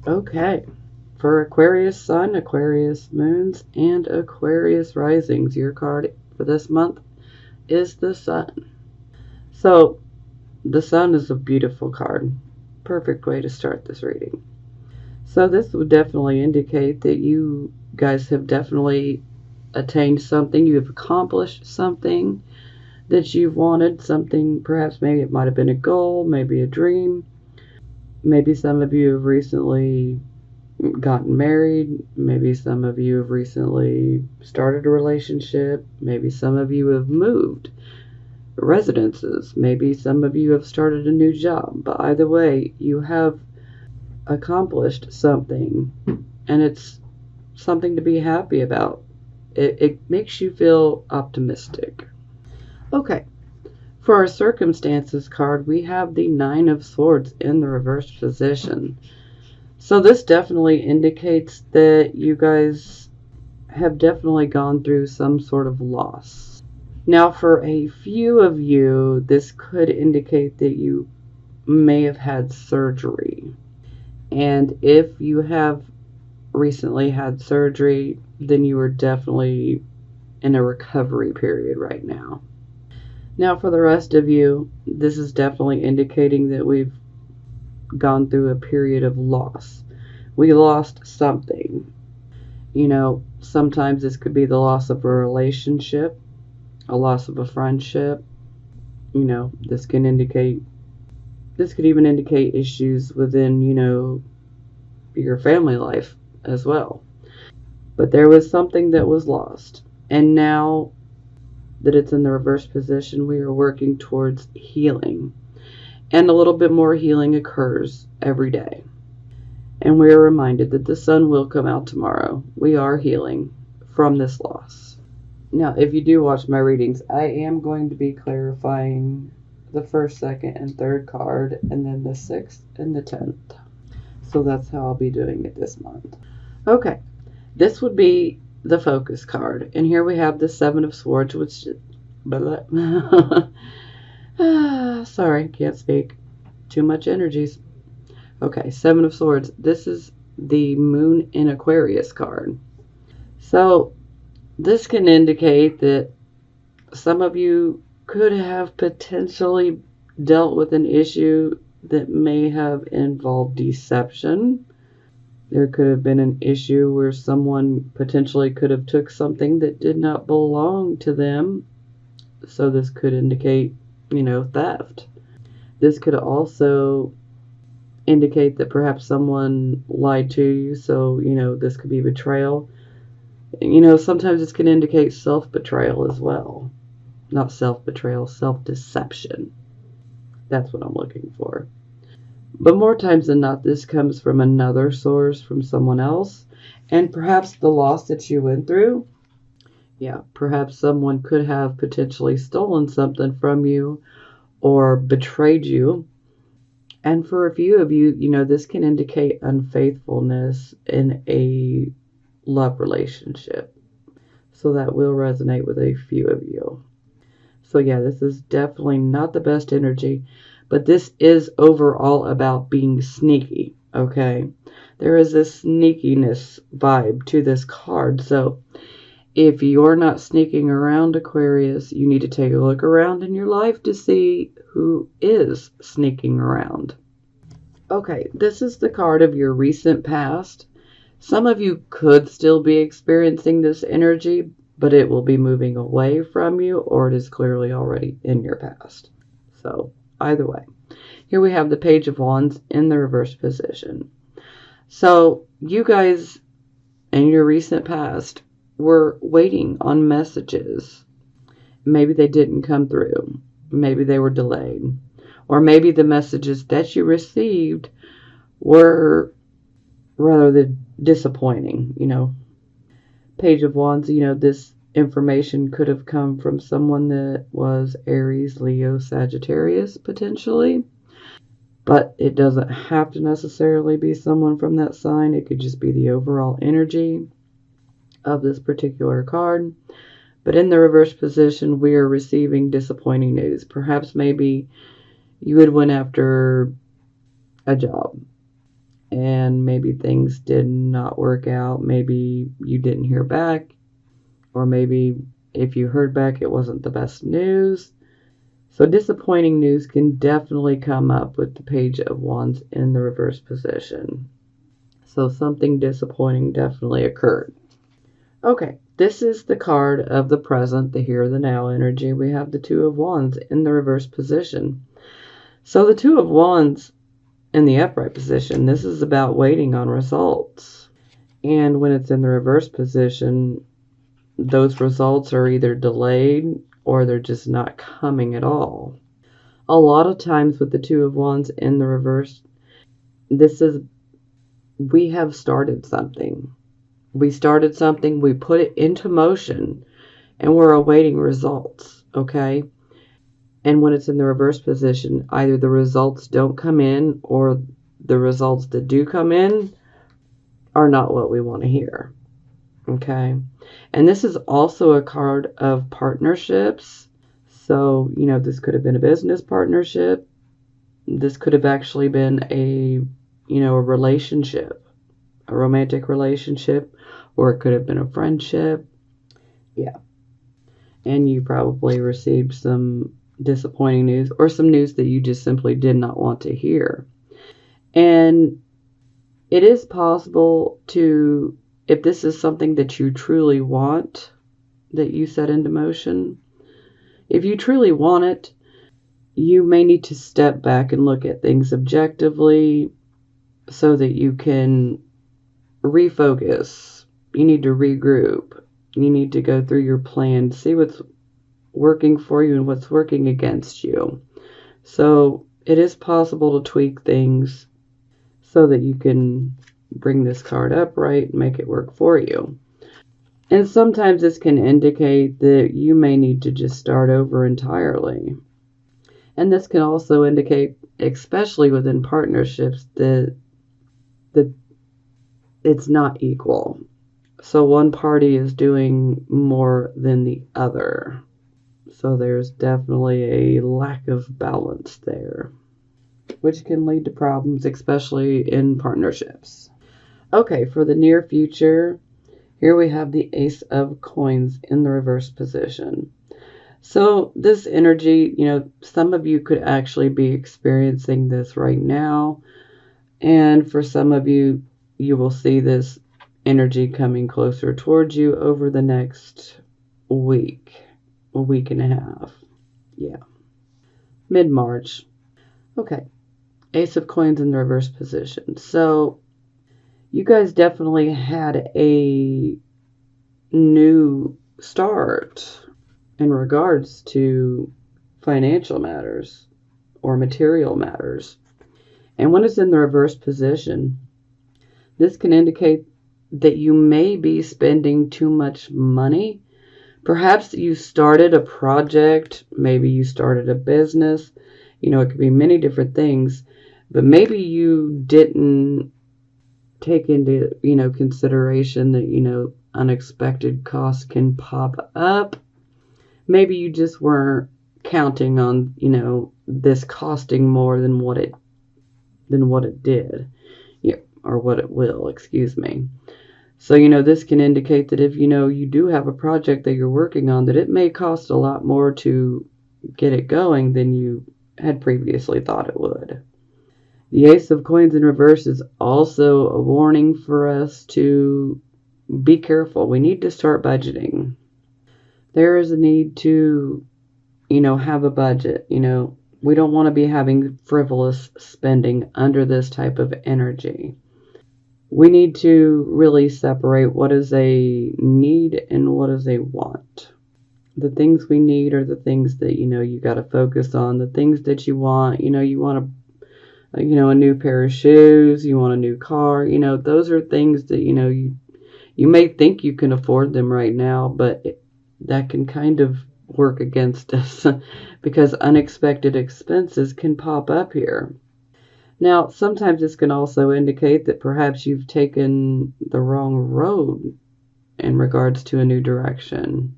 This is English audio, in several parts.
Okay. For Aquarius Sun, Aquarius Moons, and Aquarius Risings, your card for this month is the Sun. So, the Sun is a beautiful card. Perfect way to start this reading. So, this would definitely indicate that you guys have definitely attained something. You have accomplished something that you've wanted. Something, perhaps, maybe it might have been a goal, maybe a dream. Maybe some of you have recently gotten married. Maybe some of you have recently started a relationship. Maybe some of you have moved residences. Maybe some of you have started a new job. But either way, you have accomplished something, and it's something to be happy about. It makes you feel optimistic. Okay, for our circumstances card, we have the Nine of Swords in the reversed position. So this definitely indicates that you guys have definitely gone through some sort of loss. Now, for a few of you, this could indicate that you may have had surgery. And if you have recently had surgery, then you are definitely in a recovery period right now. Now, for the rest of you, this is definitely indicating that we've gone through a period of loss. We lost something. You know, sometimes this could be the loss of a relationship, a loss of a friendship. You know, this could even indicate issues within, your family life as well. But there was something that was lost. And now that it's in the reverse position, we are working towards healing. And a little bit more healing occurs every day. And we are reminded that the sun will come out tomorrow. We are healing from this loss. Now, if you do watch my readings, I am going to be clarifying the first, second, and third card, and then the 6th and the 10th. So that's how I'll be doing it this month. Okay, this would be the focus card. And here we have the Seven of Swords, which... sorry, can't speak. Too much energies. Okay, Seven of Swords. This is the Moon in Aquarius card. So this can indicate that some of you could have potentially dealt with an issue that may have involved deception. There could have been an issue where someone potentially could have took something that did not belong to them. So this could indicate, theft. This could also indicate that perhaps someone lied to you. So, this could be betrayal. Sometimes this can indicate self-betrayal as well. Not self-betrayal, self-deception. That's what I'm looking for. But more times than not, this comes from another source, from someone else. And perhaps the loss that you went through, perhaps someone could have potentially stolen something from you or betrayed you. And for a few of you, this can indicate unfaithfulness in a love relationship. So that will resonate with a few of you. So this is definitely not the best energy, but this is overall about being sneaky, okay? There is this sneakiness vibe to this card. So if you're not sneaking around, Aquarius, you need to take a look around in your life to see who is sneaking around. Okay, this is the card of your recent past. Some of you could still be experiencing this energy, but it will be moving away from you, or it is clearly already in your past. So either way. Here we have the Page of Wands in the reverse position. So you guys in your recent past were waiting on messages. Maybe they didn't come through. Maybe they were delayed. Or maybe the messages that you received were rather disappointing, Page of Wands, this information could have come from someone that was Aries, Leo, Sagittarius, potentially. But it doesn't have to necessarily be someone from that sign. It could just be the overall energy of this particular card. But in the reverse position, we are receiving disappointing news. Perhaps maybe you had went after a job and maybe things did not work out. Maybe you didn't hear back, or maybe if you heard back, it wasn't the best news. So disappointing news can definitely come up with the Page of Wands in the reverse position. So something disappointing definitely occurred. Okay, this is the card of the present, the here, the now energy. We have the Two of Wands in the reverse position. So the Two of Wands in the upright position, this is about waiting on results. And when it's in the reverse position, those results are either delayed or they're just not coming at all. A lot of times with the Two of Wands in the reverse, this is, we have started something. We started something, we put it into motion, and we're awaiting results, okay? And when it's in the reverse position, either the results don't come in or the results that do come in are not what we want to hear, okay? And this is also a card of partnerships. So, this could have been a business partnership. This could have actually been a relationship, a romantic relationship, or it could have been a friendship. Yeah. And you probably received some disappointing news or some news that you just simply did not want to hear. And it is possible to, if this is something that you truly want, that you set into motion, if you truly want it, you may need to step back and look at things objectively so that you can refocus. You need to regroup. You need to go through your plan, see what's working for you and what's working against you. So it is possible to tweak things so that you can bring this card upright and make it work for you. And sometimes this can indicate that you may need to just start over entirely. And this can also indicate, especially within partnerships, that it's not equal. So one party is doing more than the other. So there's definitely a lack of balance there, which can lead to problems, especially in partnerships. Okay, for the near future, here we have the Ace of Coins in the reverse position. So this energy, some of you could actually be experiencing this right now. And for some of you, you will see this energy coming closer towards you over the next week, a week and a half. Yeah. Mid-March. Okay. Ace of Coins in the reverse position. So you guys definitely had a new start in regards to financial matters or material matters. And when it's in the reverse position, this can indicate that you may be spending too much money. Perhaps you started a project, maybe you started a business, it could be many different things, but maybe you didn't take into, consideration that, unexpected costs can pop up. Maybe you just weren't counting on, this costing more than what it did. Yeah, or what it will, excuse me. So, this can indicate that if, you do have a project that you're working on, that it may cost a lot more to get it going than you had previously thought it would. The Ace of Coins in reverse is also a warning for us to be careful. We need to start budgeting. There is a need to, have a budget. We don't want to be having frivolous spending under this type of energy. We need to really separate what is a need and what is a want. The things we need are the things that, you got to focus on. The things that you want, you want a new pair of shoes, you want a new car, those are things that, you may think you can afford them right now, but that can kind of work against us because unexpected expenses can pop up here. Now, sometimes this can also indicate that perhaps you've taken the wrong road in regards to a new direction.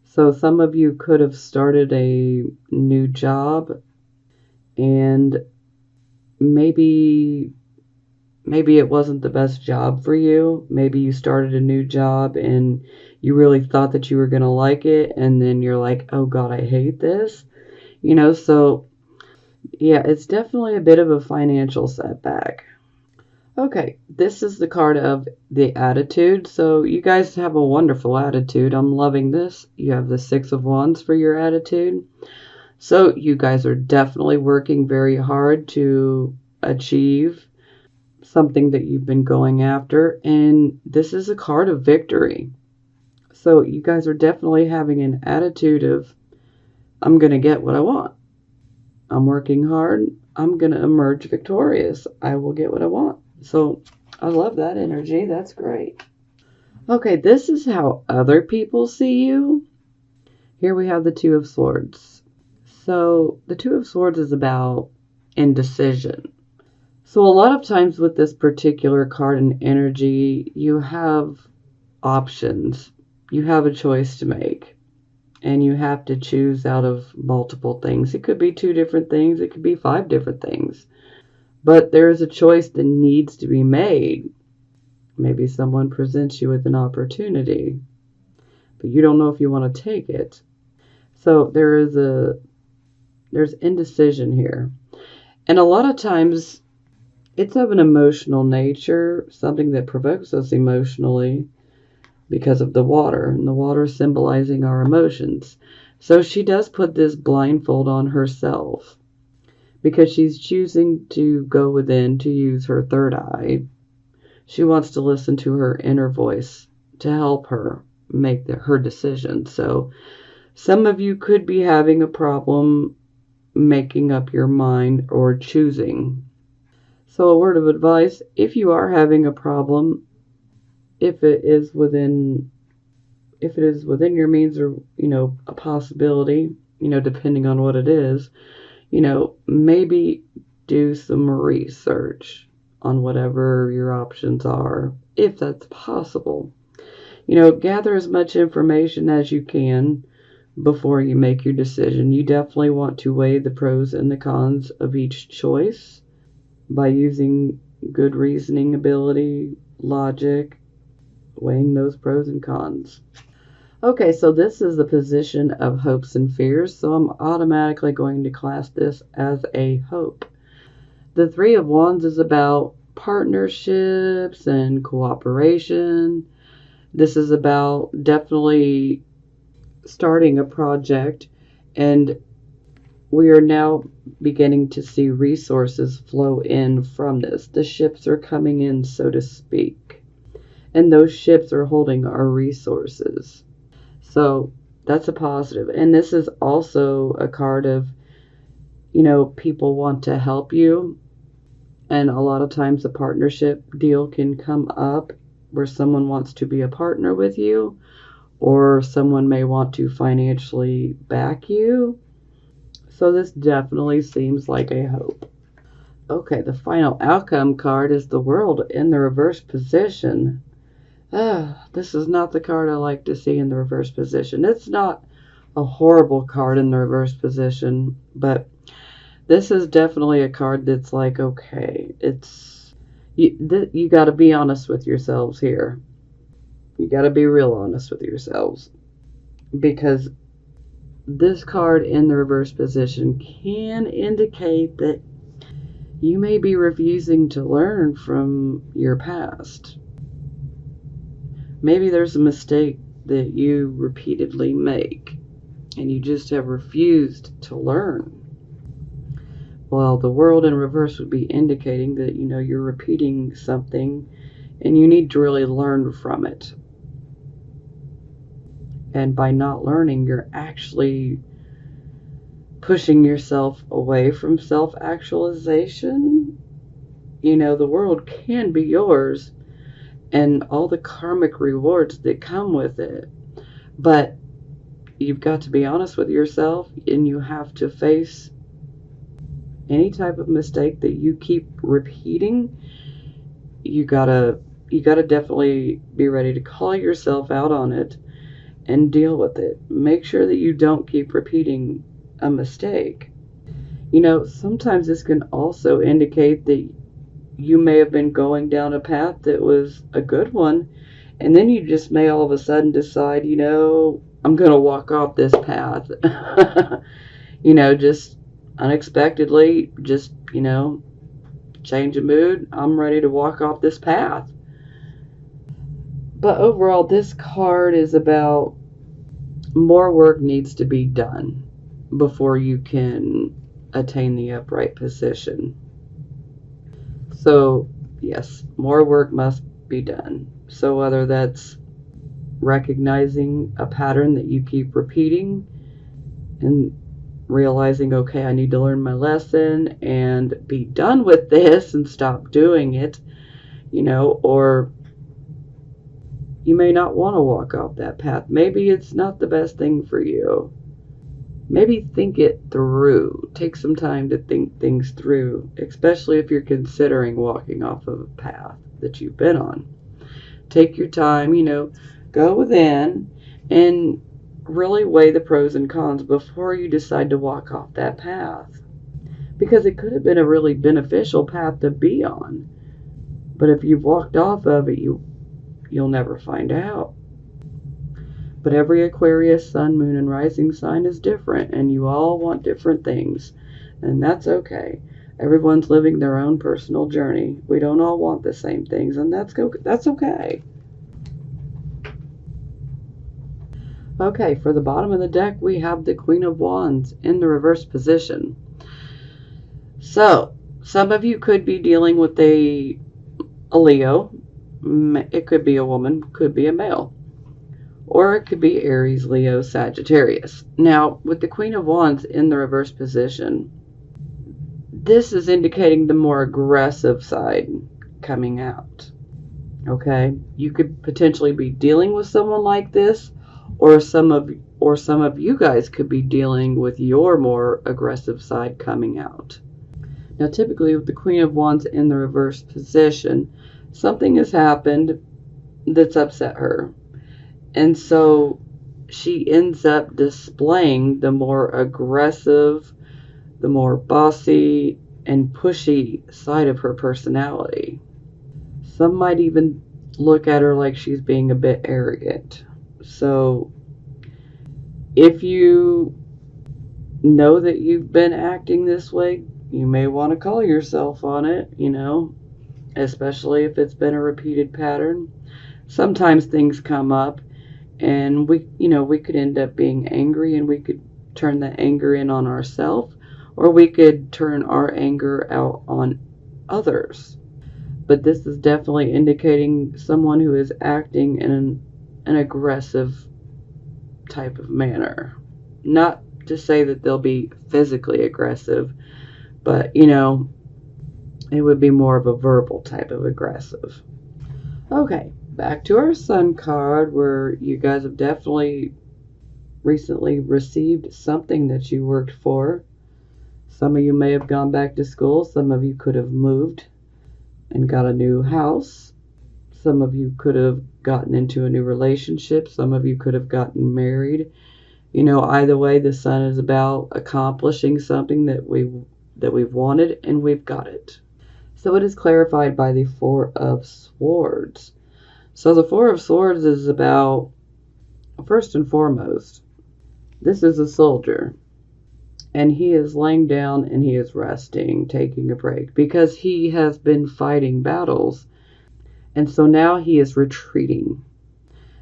So some of you could have started a new job and maybe maybe it wasn't the best job for you. Maybe you started a new job and you really thought that you were going to like it, and then you're like, oh God, I hate this. So yeah, it's definitely a bit of a financial setback. Okay, this is the card of the attitude. So you guys have a wonderful attitude. I'm loving this. You have the Six of Wands for your attitude. So you guys are definitely working very hard to achieve something that you've been going after. And this is a card of victory. So you guys are definitely having an attitude of, I'm going to get what I want. I'm working hard. I'm going to emerge victorious. I will get what I want. So I love that energy. That's great. Okay, this is how other people see you. Here we have the Two of Swords. So the Two of Swords is about indecision. So a lot of times with this particular card and energy, you have options. You have a choice to make. And you have to choose out of multiple things. It could be 2 different things. It could be 5 different things. But there is a choice that needs to be made. Maybe someone presents you with an opportunity, but you don't know if you want to take it. So there's indecision here. And a lot of times it's of an emotional nature, something that provokes us emotionally because of the water, and the water symbolizing our emotions. So she does put this blindfold on herself because she's choosing to go within, to use her third eye. She wants to listen to her inner voice to help her make her decision. So some of you could be having a problem making up your mind or choosing. So a word of advice, if you are having a problem, if it is within your means, or a possibility, depending on what it is, maybe do some research on whatever your options are, if that's possible. Gather as much information as you can before you make your decision. You definitely want to weigh the pros and the cons of each choice by using good reasoning ability, logic, weighing those pros and cons. Okay, so this is the position of hopes and fears, so I'm automatically going to class this as a hope. The Three of Wands is about partnerships and cooperation. This is about definitely starting a project, and we are now beginning to see resources flow in from this. The ships are coming in, so to speak, and those ships are holding our resources. So that's a positive. And this is also a card of, people want to help you. And a lot of times a partnership deal can come up where someone wants to be a partner with you, or someone may want to financially back you. So this definitely seems like a hope. Okay, the final outcome card is the World in the reverse position. This is not the card I like to see in the reverse position. It's not a horrible card in the reverse position, but this is definitely a card that's like, okay, you got to be honest with yourselves here. You got to be real honest with yourselves, because this card in the reverse position can indicate that you may be refusing to learn from your past. Maybe there's a mistake that you repeatedly make and you just have refused to learn. Well, the World in reverse would be indicating that, you're repeating something and you need to really learn from it. And by not learning, you're actually pushing yourself away from self-actualization. The world can be yours and all the karmic rewards that come with it. But you've got to be honest with yourself, and you have to face any type of mistake that you keep repeating. You gotta definitely be ready to call yourself out on it and deal with it. Make sure that you don't keep repeating a mistake. Sometimes this can also indicate that you may have been going down a path that was a good one, and then you just may all of a sudden decide, I'm going to walk off this path. Just unexpectedly, just, change of mood. I'm ready to walk off this path. But overall, this card is about more work needs to be done before you can attain the upright position. So, yes, more work must be done. So whether that's recognizing a pattern that you keep repeating and realizing, okay, I need to learn my lesson and be done with this and stop doing it, or you may not want to walk off that path. Maybe it's not the best thing for you. Maybe think it through. Take some time to think things through, especially if you're considering walking off of a path that you've been on. Take your time, go within and really weigh the pros and cons before you decide to walk off that path. Because it could have been a really beneficial path to be on. But if you've walked off of it, you'll never find out. But every Aquarius, sun, moon, and rising sign is different, and you all want different things. And that's okay. Everyone's living their own personal journey. We don't all want the same things, and that's okay. Okay, for the bottom of the deck, we have the Queen of Wands in the reverse position. So, some of you could be dealing with a Leo. It could be a woman, could be a male. Or it could be Aries, Leo, Sagittarius. Now, with the Queen of Wands in the reverse position, this is indicating the more aggressive side coming out. Okay? You could potentially be dealing with someone like this, or some of you guys could be dealing with your more aggressive side coming out. Now, typically with the Queen of Wands in the reverse position, something has happened that's upset her. And so she ends up displaying the more aggressive, the more bossy and pushy side of her personality. Some might even look at her like she's being a bit arrogant. So if you know that you've been acting this way, you may want to call yourself on it, especially if it's been a repeated pattern. Sometimes things come up and we could end up being angry, and we could turn that anger in on ourselves, or we could turn our anger out on others. But this is definitely indicating someone who is acting in an aggressive type of manner. Not to say that they'll be physically aggressive, but it would be more of a verbal type of aggressive. Okay, back to our Sun card, where you guys have definitely recently received something that you worked for. Some of you may have gone back to school. Some of you could have moved and got a new house. Some of you could have gotten into a new relationship. Some of you could have gotten married. Either way, the Sun is about accomplishing something that we've wanted, and we've got it. So it is clarified by the Four of Swords. So the Four of Swords is about, first and foremost, this is a soldier. And he is laying down and he is resting, taking a break, because he has been fighting battles. And so now he is retreating.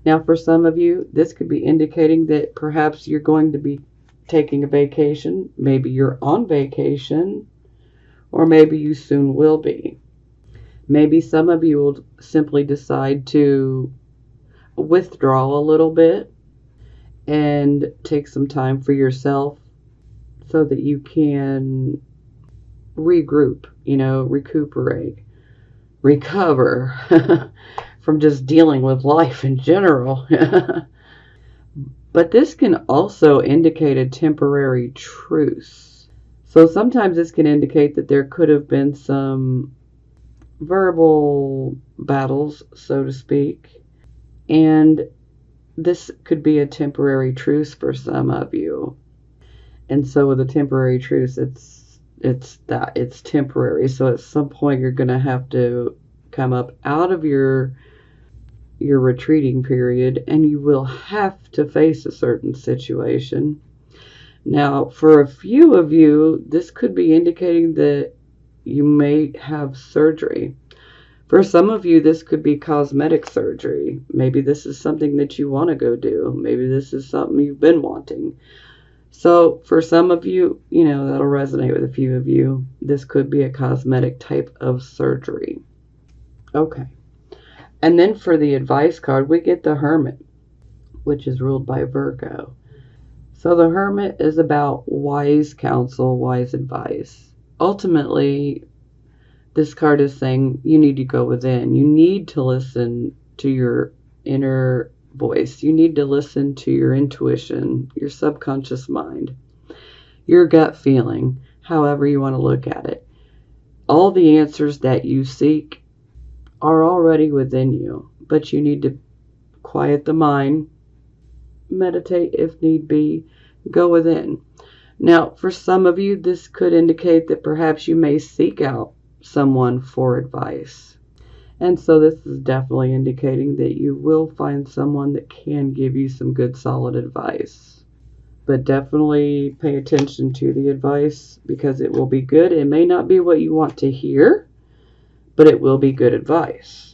Now for some of you, this could be indicating that perhaps you're going to be taking a vacation. Maybe you're on vacation, or maybe you soon will be. Maybe some of you will simply decide to withdraw a little bit and take some time for yourself so that you can regroup, recuperate, recover from just dealing with life in general. But this can also indicate a temporary truce. So sometimes this can indicate that there could have been some verbal battles, so to speak, and this could be a temporary truce for some of you. And so with a temporary truce, it's it's temporary. So at some point you're going to have to come up out of your retreating period, and you will have to face a certain situation. Now, for a few of you, this could be indicating that you may have surgery. For some of you, this could be cosmetic surgery. Maybe this is something that you want to go do. Maybe this is something you've been wanting. So for some of you, that'll resonate with a few of you. This could be a cosmetic type of surgery. Okay. And then for the advice card, we get the Hermit, which is ruled by Virgo. So the Hermit is about wise counsel, wise advice. Ultimately, this card is saying you need to go within. You need to listen to your inner voice. You need to listen to your intuition, your subconscious mind, your gut feeling, however you want to look at it. All the answers that you seek are already within you, but you need to quiet the mind, meditate if need be, go within. Now, for some of you, this could indicate that perhaps you may seek out someone for advice. And so this is definitely indicating that you will find someone that can give you some good solid advice. But definitely pay attention to the advice, because it will be good. It may not be what you want to hear, but it will be good advice.